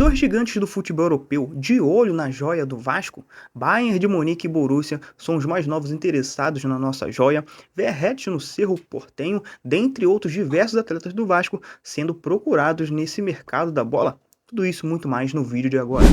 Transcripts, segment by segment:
Dois gigantes do futebol europeu de olho na joia do Vasco, Bayern de Munique e Borussia, são os mais novos interessados na nossa joia, Verratti no Cerro Porteño, dentre outros diversos atletas do Vasco sendo procurados nesse mercado da bola. Tudo isso e muito mais no vídeo de agora.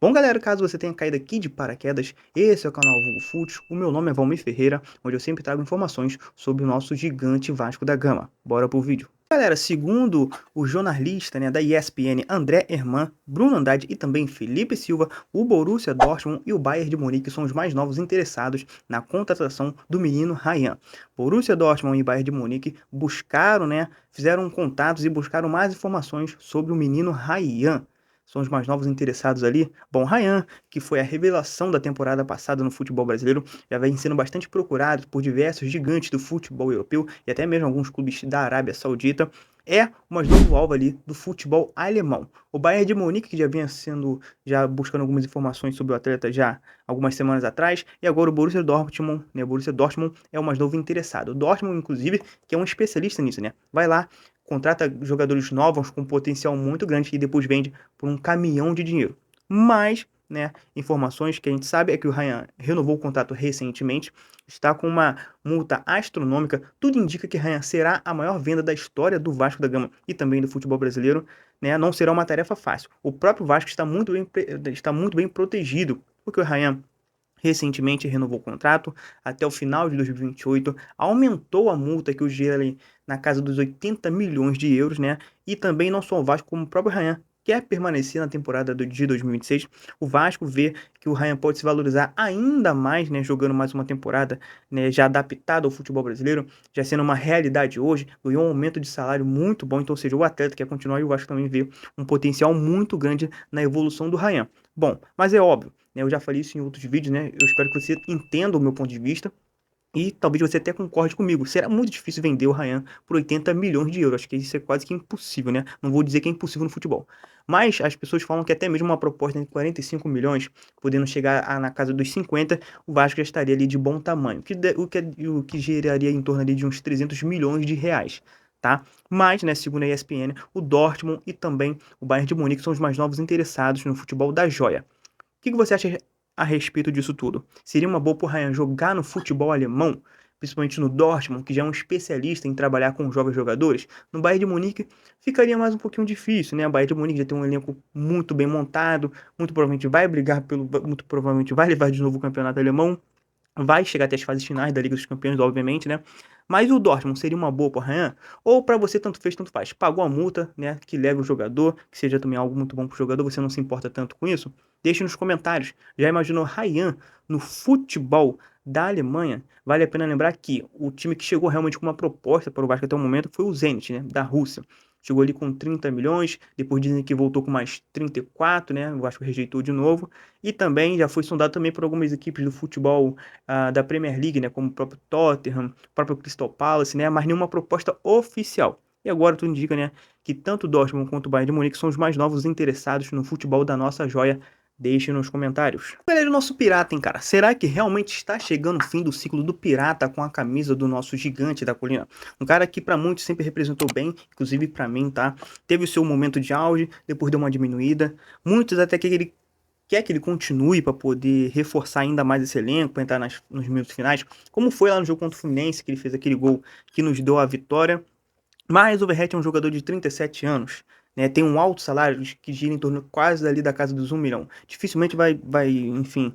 Bom, galera, caso você tenha caído aqui de paraquedas, esse é o canal Vulgo Fut, o meu nome é Valmir Ferreira, onde eu sempre trago informações sobre o nosso gigante Vasco da Gama. Bora pro vídeo. Galera, segundo o jornalista, da ESPN, André Herman, Bruno Andrade e também Felipe Silva, o Borussia Dortmund e o Bayern de Munique são os mais novos interessados na contratação do menino Ryan. Borussia Dortmund e Bayern de Munique buscaram, fizeram contatos e buscaram mais informações sobre o menino Ryan. São os mais novos interessados ali. Bom, Ryan, que foi a revelação da temporada passada no futebol brasileiro, já vem sendo bastante procurado por diversos gigantes do futebol europeu e até mesmo alguns clubes da Arábia Saudita. É o mais novo alvo ali do futebol alemão. O Bayern de Munique, que já buscando algumas informações sobre o atleta já algumas semanas atrás, e agora o Borussia Dortmund, O Borussia Dortmund é o mais novo interessado. O Dortmund, inclusive, que é um especialista nisso, vai lá, contrata jogadores novos com potencial muito grande e depois vende por um caminhão de dinheiro. Mas, informações que a gente sabe é que o Ryan renovou o contrato recentemente, está com uma multa astronômica, tudo indica que Ryan será a maior venda da história do Vasco da Gama e também do futebol brasileiro, não será uma tarefa fácil. O próprio Vasco está muito bem protegido, porque o Ryan recentemente renovou o contrato até o final de 2028, aumentou a multa que o gira ali na casa dos 80 milhões de euros, e também não só o Vasco, como o próprio Ryan quer permanecer na temporada de 2026. O Vasco vê que o Ryan pode se valorizar ainda mais, jogando mais uma temporada, já adaptado ao futebol brasileiro, já sendo uma realidade hoje, ganhou um aumento de salário muito bom, então, ou seja, o atleta quer continuar e o Vasco também vê um potencial muito grande na evolução do Ryan. Bom, mas é óbvio, eu já falei isso em outros vídeos, eu espero que você entenda o meu ponto de vista e talvez você até concorde comigo. Será muito difícil vender o Ryan por 80 milhões de euros. Acho que isso é quase que impossível, Não vou dizer que é impossível no futebol. Mas as pessoas falam que até mesmo uma proposta de 45 milhões, podendo chegar na casa dos 50, o Vasco já estaria ali de bom tamanho. O que geraria em torno ali de uns 300 milhões de reais. Tá? Mas, segundo a ESPN, o Dortmund e também o Bayern de Munique são os mais novos interessados no futebol da joia. O que você acha a respeito disso tudo? Seria uma boa para o Ryan jogar no futebol alemão, principalmente no Dortmund, que já é um especialista em trabalhar com jovens jogadores? No Bayern de Munique ficaria mais um pouquinho difícil, O Bayern de Munique já tem um elenco muito bem montado, muito provavelmente vai levar de novo o campeonato alemão, vai chegar até as fases finais da Liga dos Campeões, obviamente, Mas o Dortmund seria uma boa para o Ryan? Ou para você tanto fez, tanto faz? Pagou a multa, que leve o jogador, que seja também algo muito bom para o jogador, você não se importa tanto com isso? Deixe nos comentários. Já imaginou Ryan no futebol da Alemanha? Vale a pena lembrar que o time que chegou realmente com uma proposta para o Vasco até o momento foi o Zenit, da Rússia. Chegou ali com 30 milhões, depois dizem que voltou com mais 34, O Vasco rejeitou de novo. E também já foi sondado também por algumas equipes do futebol da Premier League, como o próprio Tottenham, o próprio Crystal Palace, mas nenhuma proposta oficial. E agora tudo indica, que tanto o Dortmund quanto o Bayern de Munique são os mais novos interessados no futebol da nossa joia. Deixe nos comentários. Galera, o nosso pirata, hein, cara? Será que realmente está chegando o fim do ciclo do pirata com a camisa do nosso gigante da colina? Um cara que para muitos sempre representou bem, inclusive para mim, tá? Teve o seu momento de auge, depois deu uma diminuída. Muitos até que ele quer que ele continue para poder reforçar ainda mais esse elenco, para entrar nos minutos finais, como foi lá no jogo contra o Fluminense, que ele fez aquele gol que nos deu a vitória. Mas o Verratti é um jogador de 37 anos, tem um alto salário que gira em torno quase ali da casa dos 1 milhão. Dificilmente enfim,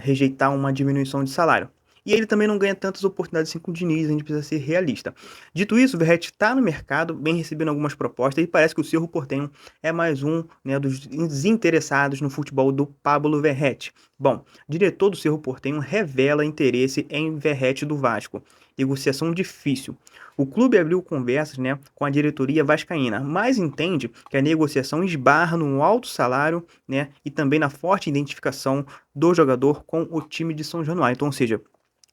rejeitar uma diminuição de salário. E ele também não ganha tantas oportunidades assim com o Diniz, a gente precisa ser realista. Dito isso, o Verratti está no mercado, bem recebendo algumas propostas, e parece que o Cerro Porteño é mais um, dos interessados no futebol do Pablo Verratti. Bom, o diretor do Cerro Porteño revela interesse em Verratti do Vasco. Negociação difícil. O clube abriu conversas, com a diretoria vascaína, mas entende que a negociação esbarra no alto salário, e também na forte identificação do jogador com o time de São Januário. Então, ou seja,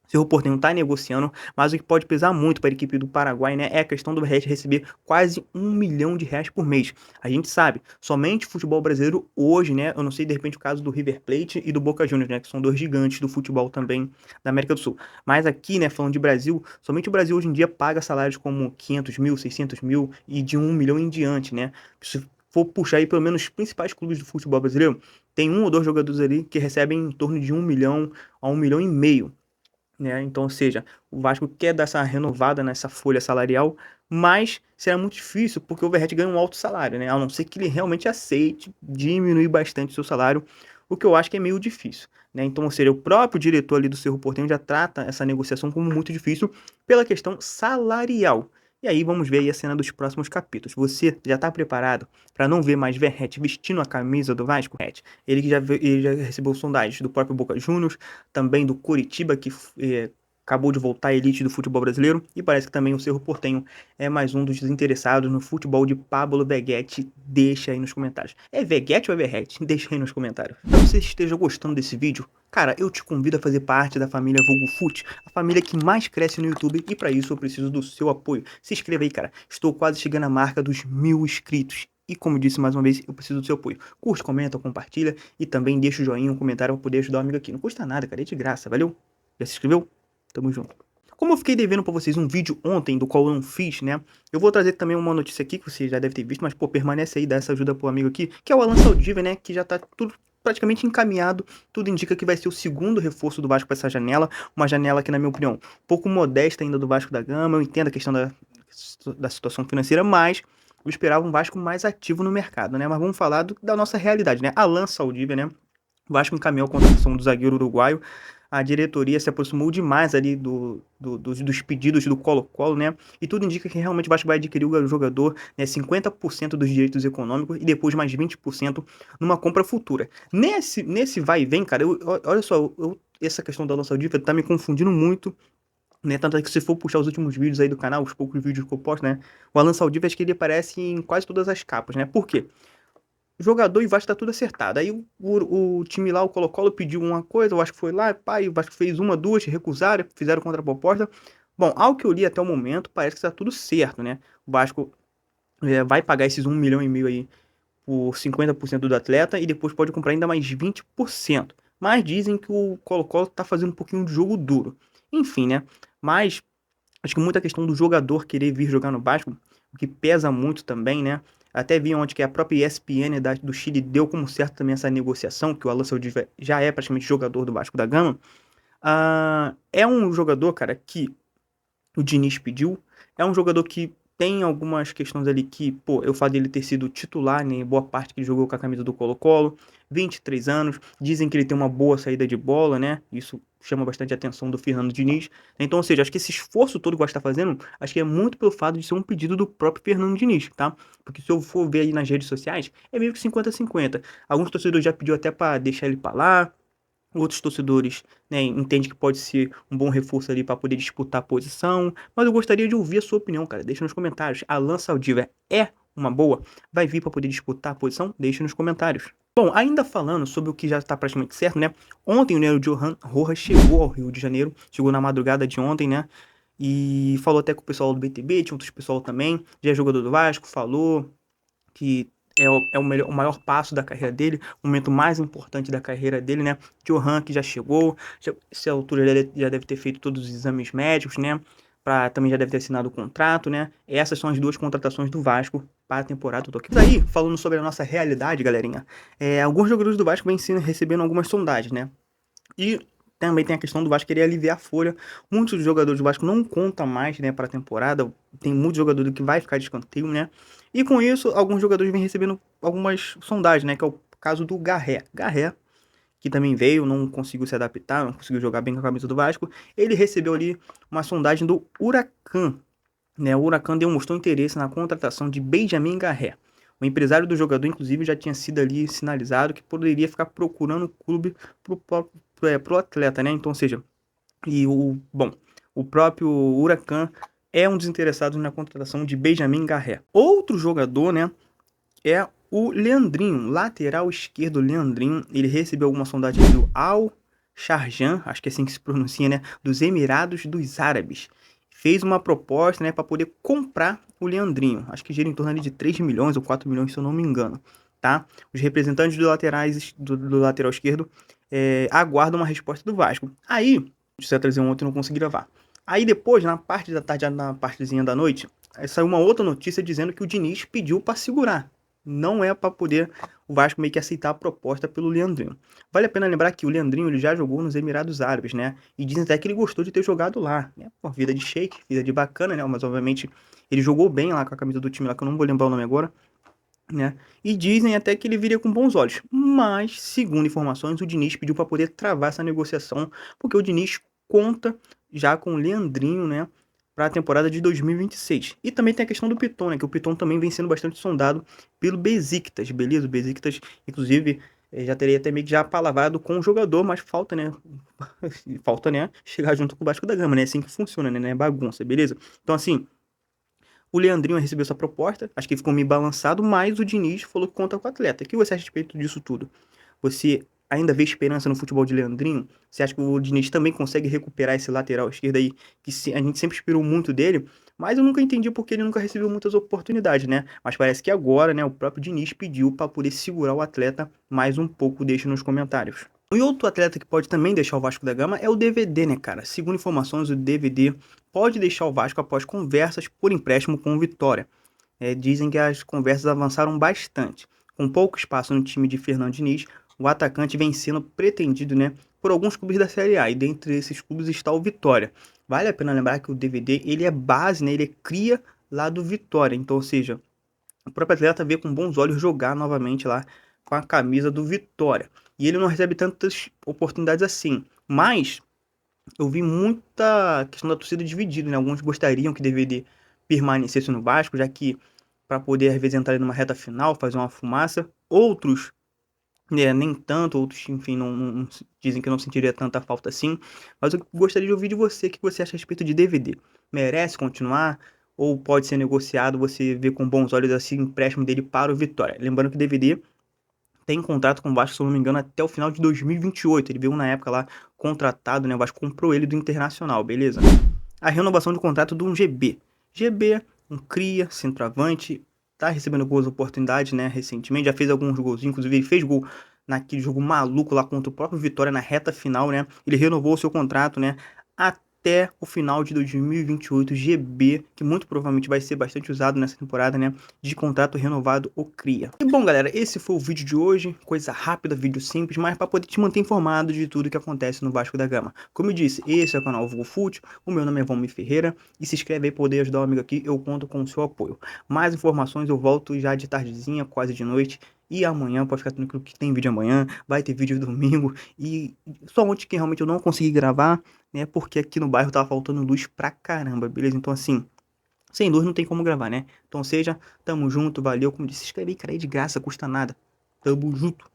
o Cerro Porteño está negociando, mas o que pode pesar muito para a equipe do Paraguai, é a questão do Verratti receber quase 1 milhão de reais por mês. A gente sabe, somente o futebol brasileiro hoje, eu não sei de repente o caso do River Plate e do Boca Juniors, que são dois gigantes do futebol também da América do Sul. Mas aqui, falando de Brasil, somente o Brasil hoje em dia paga salários como 500 mil, 600 mil e de 1 milhão em diante, Isso for puxar aí pelo menos os principais clubes do futebol brasileiro, tem um ou dois jogadores ali que recebem em torno de 1 milhão a 1,5 milhão, né? Então, ou seja, o Vasco quer dar essa renovada nessa folha salarial, mas será muito difícil porque o Verratti ganha um alto salário, né? A não ser que ele realmente aceite diminuir bastante o seu salário, o que eu acho que é meio difícil, né? Então, ou seja, o próprio diretor ali do Cerro Porteño já trata essa negociação como muito difícil pela questão salarial. E aí vamos ver aí a cena dos próximos capítulos. Você já está preparado para não ver mais Verratti vestindo a camisa do Vasco? Ele que ele já recebeu sondagens do próprio Boca Juniors, também do Coritiba, que acabou de voltar à elite do futebol brasileiro, e parece que também o Cerro Porteño é mais um dos interessados no futebol de Pablo Veguete. Deixa aí nos comentários. É Veguete ou é Verratti? Deixa aí nos comentários. Se você esteja gostando desse vídeo, cara, eu te convido a fazer parte da família VulgoFut, a família que mais cresce no YouTube, e para isso eu preciso do seu apoio. Se inscreva aí, cara. Estou quase chegando à marca dos 1.000 inscritos. E como disse mais uma vez, eu preciso do seu apoio. Curte, comenta, compartilha e também deixa o joinha, um comentário para poder ajudar o amigo aqui. Não custa nada, cara, é de graça, valeu? Já se inscreveu? Tamo junto. Como eu fiquei devendo pra vocês um vídeo ontem, do qual eu não fiz, né? Eu vou trazer também uma notícia aqui, que você já deve ter visto, mas, pô, permanece aí, dá essa ajuda pro amigo aqui, que é o Alan Saldívar, né? Que já tá tudo praticamente encaminhado, tudo indica que vai ser o segundo reforço do Vasco para essa janela, uma janela que, na minha opinião, um pouco modesta ainda do Vasco da Gama. Eu entendo a questão da situação financeira, mas eu esperava um Vasco mais ativo no mercado, né? Mas vamos falar da nossa realidade, né? Alan Saldívar, né? O Vasco encaminhou a contratação do zagueiro uruguaio. A diretoria se aproximou demais ali dos pedidos do Colo-Colo, né? E tudo indica que realmente o Vasco vai adquirir o jogador, né? 50% dos direitos econômicos e depois mais 20% numa compra futura. Nesse vai e vem, cara, olha só, essa questão da nossa dívida tá me confundindo muito, né? Tanto é que se for puxar os últimos vídeos aí do canal, os poucos vídeos que eu posto, né? O Alan Saldívar, acho que ele aparece em quase todas as capas, né? Por quê? Jogador e Vasco tá tudo acertado. Aí o time lá, o Colo-Colo, pediu uma coisa, o Vasco foi lá, pai, o Vasco fez uma, duas, recusaram, fizeram contraproposta. Bom, ao que eu li até o momento, parece que tá tudo certo, né? O Vasco vai pagar esses 1,5 milhão aí por 50% do atleta e depois pode comprar ainda mais 20%. Mas dizem que o Colo-Colo tá fazendo um pouquinho de jogo duro. Enfim, né? Mas acho que muita questão do jogador querer vir jogar no Vasco, o que pesa muito também, né? Até vi ontem que a própria ESPN do Chile deu como certo também essa negociação, que o Alan Saldívar já é praticamente jogador do Vasco da Gama. É um jogador, cara, que o Diniz pediu. É um jogador que tem algumas questões ali que, pô, eu falo dele ter sido titular, né? Boa parte que ele jogou com a camisa do Colo-Colo, 23 anos. Dizem que ele tem uma boa saída de bola, né? Isso chama bastante a atenção do Fernando Diniz. Então, ou seja, acho que esse esforço todo que o Vasco está fazendo, acho que é muito pelo fato de ser um pedido do próprio Fernando Diniz, tá? Porque se eu for ver aí nas redes sociais, é meio que 50-50. Alguns torcedores já pediu até para deixar ele para lá. Outros torcedores, né, entendem que pode ser um bom reforço ali para poder disputar a posição. Mas eu gostaria de ouvir a sua opinião, cara. Deixa nos comentários. Alan Saldívar é uma boa? Vai vir para poder disputar a posição? Deixa nos comentários. Bom, ainda falando sobre o que já está praticamente certo, né? Ontem o Nero Johan Rojas chegou ao Rio de Janeiro. Chegou na madrugada de ontem, né? E falou até com o pessoal do BTB, tinha outros pessoal também. Já é jogador do Vasco, falou que o maior passo da carreira dele, o momento mais importante da carreira dele, né? Johan, que já chegou, essa altura já deve ter feito todos os exames médicos, né? Também já deve ter assinado o contrato, né? Essas são as duas contratações do Vasco para a temporada. Eu tô aqui. Mas aí, falando sobre a nossa realidade, galerinha, alguns jogadores do Vasco vêm recebendo algumas sondagens, né? E também tem a questão do Vasco querer aliviar a folha. Muitos dos jogadores do Vasco não contam mais, né, para a temporada. Tem muitos jogadores que vai ficar de escanteio, né? E com isso, alguns jogadores vêm recebendo algumas sondagens, né? Que é o caso do Garré. Garré, que também veio, não conseguiu se adaptar, não conseguiu jogar bem com a camisa do Vasco. Ele recebeu ali uma sondagem do Huracan, né? O Huracan demonstrou interesse na contratação de Benjamin Garré. O empresário do jogador, inclusive, já tinha sido ali sinalizado que poderia ficar procurando o clube pro atleta, né? Então, ou seja, o próprio Huracan é um dos interessados na contratação de Benjamin Garré. Outro jogador, né, é o Leandrinho, lateral esquerdo Leandrinho. Ele recebeu alguma sondagem do Al Sharjah, acho que é assim que se pronuncia, né, dos Emirados dos Árabes. Fez uma proposta, né, para poder comprar o Leandrinho. Acho que gira em torno ali de 3 milhões ou 4 milhões, se eu não me engano, tá? Os representantes do lateral esquerdo aguardam uma resposta do Vasco. Aí, se eu trazer um outro, eu não consegui gravar. Aí depois, na parte da tarde, na partezinha da noite, saiu uma outra notícia dizendo que o Diniz pediu para segurar. não é para poder o Vasco meio que aceitar a proposta pelo Leandrinho. Vale a pena lembrar que o Leandrinho ele já jogou nos Emirados Árabes, né? E dizem até que ele gostou de ter jogado lá, né? Pô, vida de shake, vida de bacana, né? Mas obviamente ele jogou bem lá com a camisa do time lá, que eu não vou lembrar o nome agora, né? E dizem até que ele viria com bons olhos. Mas, segundo informações, o Diniz pediu para poder travar essa negociação, porque o Diniz conta já com o Leandrinho, né? Para a temporada de 2026. E também tem a questão do Piton, né? Que o Piton também vem sendo bastante sondado pelo Besiktas, beleza? O Besiktas, inclusive, já teria até meio que já palavrado com o jogador, mas falta, né? Falta, né? Chegar junto com o Vasco da Gama, né? É assim que funciona, né? Não é bagunça, beleza? Então, assim, o Leandrinho recebeu essa proposta, acho que ficou meio balançado, mas o Diniz falou que conta com o atleta. O que você acha a respeito disso tudo? Você ainda vê esperança no futebol de Leandrinho? Você acha que o Diniz também consegue recuperar esse lateral esquerdo aí, que a gente sempre esperou muito dele, mas eu nunca entendi porque ele nunca recebeu muitas oportunidades, né? Mas parece que agora, né, o próprio Diniz pediu para poder segurar o atleta mais um pouco, deixa nos comentários. E outro atleta que pode também deixar o Vasco da Gama é o DVD, né, cara? Segundo informações, o DVD pode deixar o Vasco após conversas por empréstimo com o Vitória. Dizem que as conversas avançaram bastante. Com pouco espaço no time de Fernando Diniz, o atacante vem sendo pretendido, né, por alguns clubes da Série A, e dentre esses clubes está o Vitória. Vale a pena lembrar que o DVD ele é base, né, ele é cria lá do Vitória, então, ou seja, o próprio atleta vê com bons olhos jogar novamente lá com a camisa do Vitória. E ele não recebe tantas oportunidades assim, mas eu vi muita questão da torcida dividida, né? Alguns gostariam que DVD permanecesse no Vasco, já que para poder às vezes entrar numa reta final, fazer uma fumaça. Outros, né, nem tanto, outros, enfim, dizem que não sentiria tanta falta assim. Mas eu gostaria de ouvir de você o que você acha a respeito de DVD. Merece continuar? Ou pode ser negociado? Você vê com bons olhos assim o empréstimo dele para o Vitória. Lembrando que DVD tem contrato com o Vasco, se eu não me engano, até o final de 2028. Ele veio na época lá contratado, né? O Vasco comprou ele do Internacional, beleza? A renovação de contrato de um GB. GB, um cria, centroavante, tá recebendo boas oportunidades, né? Recentemente, já fez alguns golzinhos, inclusive ele fez gol naquele jogo maluco lá contra o próprio Vitória na reta final, né? Ele renovou o seu contrato, né? Até o final de 2028, GB, que muito provavelmente vai ser bastante usado nessa temporada, né? De contrato renovado ou cria. E bom, galera, esse foi o vídeo de hoje. Coisa rápida, vídeo simples, mas para poder te manter informado de tudo que acontece no Vasco da Gama. Como eu disse, esse é o canal VuFute, o meu nome é Valmir Ferreira, e se inscreve aí para poder ajudar o amigo aqui, eu conto com o seu apoio. Mais informações eu volto já de tardezinha, quase de noite, e amanhã, pode ficar tranquilo que tem vídeo amanhã, vai ter vídeo domingo, e só ontem que realmente eu não consegui gravar, né, porque aqui no bairro tava faltando luz pra caramba, beleza? Então assim, sem luz não tem como gravar, né? Então seja, tamo junto, valeu, como disse, se inscreve aí, cara, aí de graça, custa nada. Tamo junto.